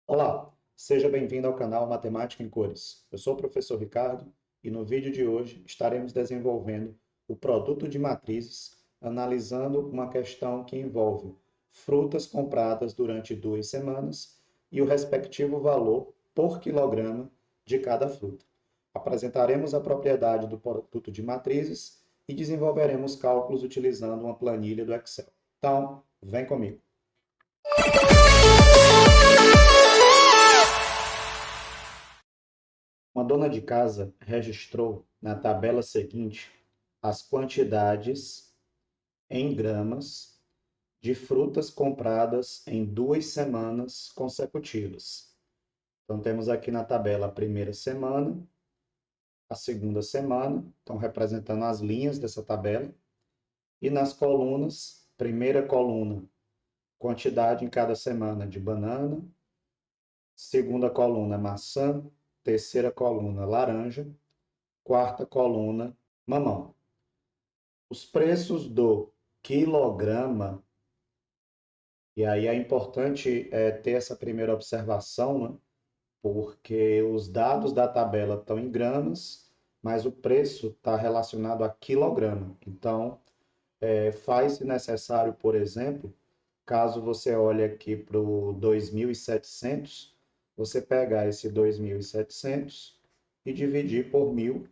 Olá, seja bem-vindo ao canal Matemática em Cores. Eu sou o professor Ricardo e no vídeo de hoje estaremos desenvolvendo o produto de matrizes, analisando uma questão que envolve frutas compradas durante 2 semanas e o respectivo valor por quilograma de cada fruta. Apresentaremos a propriedade do produto de matrizes e desenvolveremos cálculos utilizando uma planilha do Excel. Então, vem comigo. Uma dona de casa registrou na tabela seguinte as quantidades em gramas de frutas compradas em 2 semanas consecutivas. Então, temos aqui na tabela a primeira semana, a segunda semana, estão representando as linhas dessa tabela, e nas colunas, primeira coluna, quantidade em cada semana de banana, segunda coluna, maçã, terceira coluna, laranja, quarta coluna, mamão. Os preços do quilograma, e aí é importante ter essa primeira observação, né? Porque os dados da tabela estão em gramas, mas o preço está relacionado a quilograma. Então, faz-se necessário, por exemplo, caso você olhe aqui para o 2.700, você pegar esse 2.700 e dividir por 1.000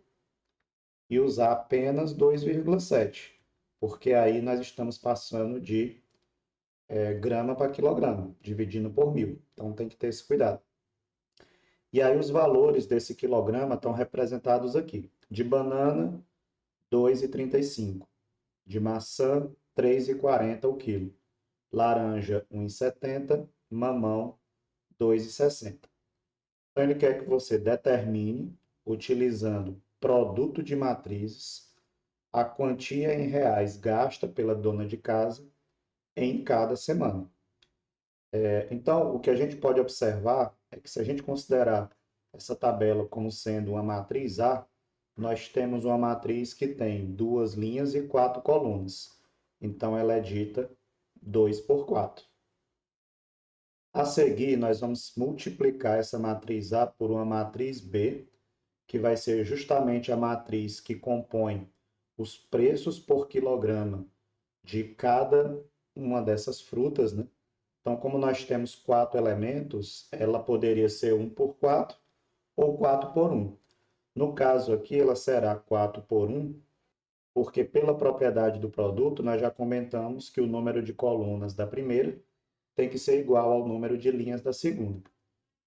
e usar apenas 2,7, porque aí nós estamos passando de grama para quilograma, dividindo por 1.000. Então tem que ter esse cuidado. E aí os valores desse quilograma estão representados aqui. De banana, 2,35. De maçã, 3,40 o quilo. Laranja, 1,70. Mamão, 2,60. Então ele quer que você determine, utilizando produto de matrizes, a quantia em reais gasta pela dona de casa em cada semana. Então, o que a gente pode observar é que se a gente considerar essa tabela como sendo uma matriz A, nós temos uma matriz que tem 2 linhas e 4 colunas. Então, ela é dita 2 por 4. A seguir, nós vamos multiplicar essa matriz A por uma matriz B, que vai ser justamente a matriz que compõe os preços por quilograma de cada uma dessas frutas, né? Então, como nós temos 4 elementos, ela poderia ser 1 por 4 ou 4 por 1. No caso aqui, ela será 4 por 1, porque pela propriedade do produto, nós já comentamos que o número de colunas da primeira tem que ser igual ao número de linhas da segunda.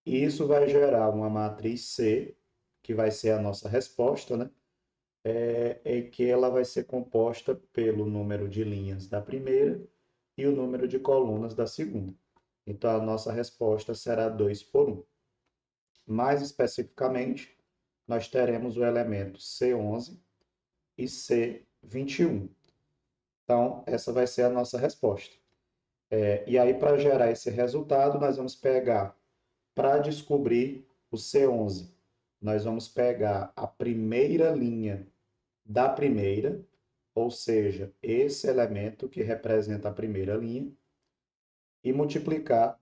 E isso vai gerar uma matriz C, que vai ser a nossa resposta, né? Que ela vai ser composta pelo número de linhas da primeira e o número de colunas da segunda. Então, a nossa resposta será 2 por 1. Mais especificamente, nós teremos o elemento C11 e C21. Então, essa vai ser a nossa resposta. E aí, para gerar esse resultado, nós vamos pegar, para descobrir o C11, nós vamos pegar a primeira linha da primeira, ou seja, esse elemento que representa a primeira linha, e multiplicar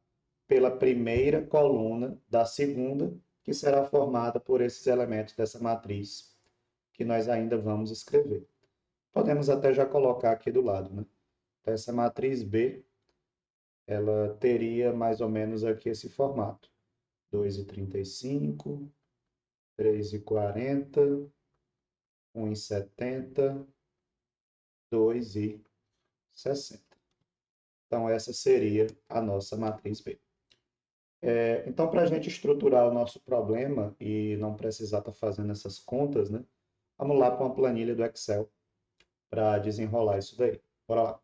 pela primeira coluna da segunda, que será formada por esses elementos dessa matriz, que nós ainda vamos escrever. Podemos até já colocar aqui do lado, né? Então, essa matriz B, ela teria mais ou menos aqui esse formato. 2,35, 3,40, 1,70, 2,60. Então, essa seria a nossa matriz B. Então, para a gente estruturar o nosso problema e não precisar estar fazendo essas contas, né? Vamos lá para uma planilha do Excel para desenrolar isso daí. Bora lá.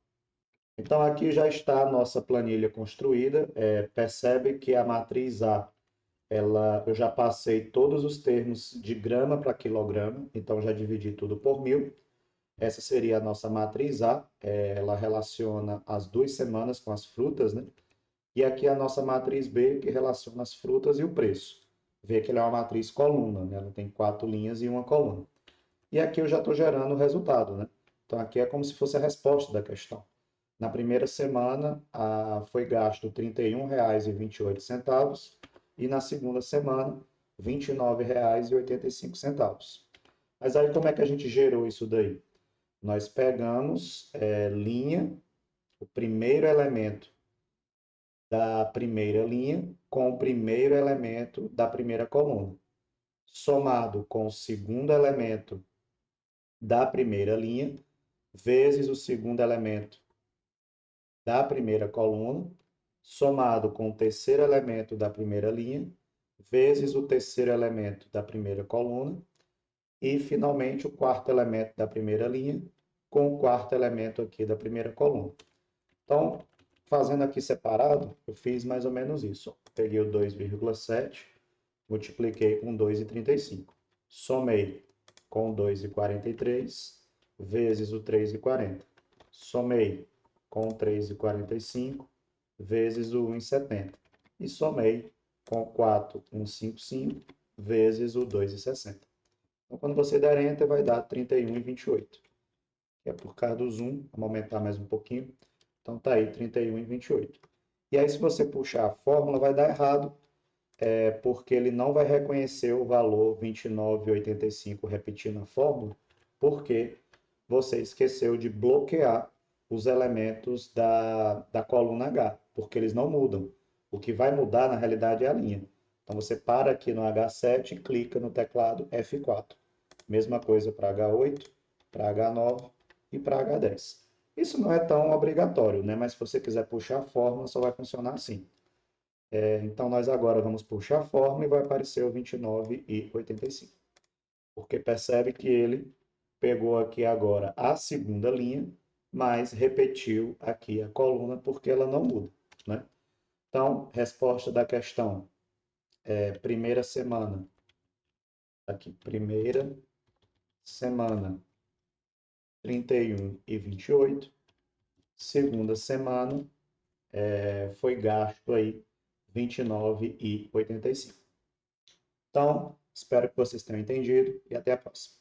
Então, aqui já está a nossa planilha construída. Percebe que a matriz A, eu já passei todos os termos de grama para quilograma, então já dividi tudo por 1.000. Essa seria a nossa matriz A, ela relaciona as 2 semanas com as frutas, né? E aqui a nossa matriz B, que relaciona as frutas e o preço. Vê que ela é uma matriz coluna, né? Ela tem 4 linhas e uma coluna. E aqui eu já estou gerando o resultado, né? Então aqui é como se fosse a resposta da questão. Na primeira semana foi gasto R$ 31,28. e na segunda semana, R$ 29,85. Mas aí como é que a gente gerou isso daí? Nós pegamos linha, o primeiro elemento da primeira linha com o primeiro elemento da primeira coluna, somado com o segundo elemento da primeira linha, vezes o segundo elemento da primeira coluna, somado com o terceiro elemento da primeira linha, vezes o terceiro elemento da primeira coluna, e finalmente o quarto elemento da primeira linha com o quarto elemento aqui da primeira coluna. Então, fazendo aqui separado, eu fiz mais ou menos isso. Peguei o 2,7, multipliquei com 2,35. Somei com 2,43 vezes o 3,40. Somei com 3,45 vezes o 1,70. E somei com 4,155 vezes o 2,60. Então, quando você der Enter, vai dar 31,28. Que é por causa do zoom, vamos aumentar mais um pouquinho. Então, tá aí, 31,28. E aí, se você puxar a fórmula, vai dar errado, porque ele não vai reconhecer o valor 29,85 repetindo a fórmula, porque você esqueceu de bloquear os elementos da coluna H, porque eles não mudam. O que vai mudar, na realidade, é a linha. Então, você para aqui no H7 e clica no teclado F4. Mesma coisa para H8, para H9 e para H10. Isso não é tão obrigatório, né? Mas se você quiser puxar a fórmula, só vai funcionar assim. Então, nós agora vamos puxar a fórmula e vai aparecer o 29,85. Porque percebe que ele pegou aqui agora a segunda linha, mas repetiu aqui a coluna porque ela não muda, né? Então, resposta da questão primeira semana. Aqui, primeira semana, 31,28. Segunda semana, foi gasto aí 29,85. Então, espero que vocês tenham entendido e até a próxima.